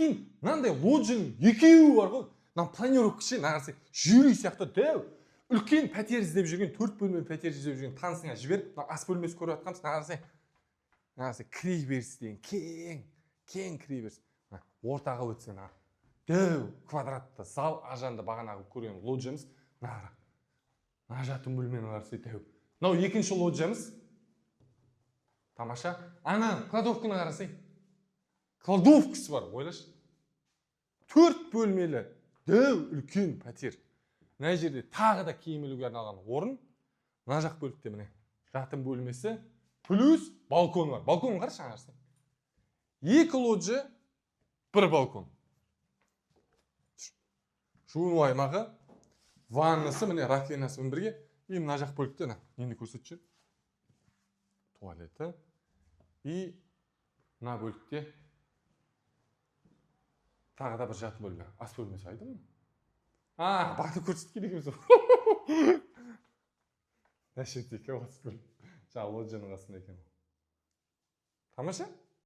Прикинь, мынандай лоджияның екеуі бар ғой. Мына планировка ше, мына қарасай, жюри сияқты дәу. Үлкен пәтер іздеп жүрген, 4 бөлмелі пәтер іздеп жүрген танысыңа жіберіп, мына ас бөлмесі көріп жатқанбыз, мына қарасай, кіреберіс деген кең кіреберіс. Ортаға өтсең, дәу квадратты зал, ажанды бағанағы көрген лоджиямыз, мына жатын бөлмені қарасай дәу. Мынау екінші лоджиямыз. Тамаша. Ана кладовканы қарасай. Кладовкасы бар, ойлашы. 4 бөлмелі дәу үлкен пәтер. Мына жерде тағы да киім ілуге арналған орын. Мына жақ бөлікте міне жатын бөлмесі плюс балкон бар. Балкон қарашы аңғарсың. 2 лоджия, 1 балкон. Жуыну аймағы, ваннасы, міне раковинасымен бірге. И мына жақ бөлікте енді көрсетші. Туалеті. И мына бөлікте тағы да бір жатын бөлме. Ас бөлмесі айды ма? Барды көрсеткен екенбіз. Нәшеттеке осы бөлім. Жаңа лоджияның қасында екен. Тамаша?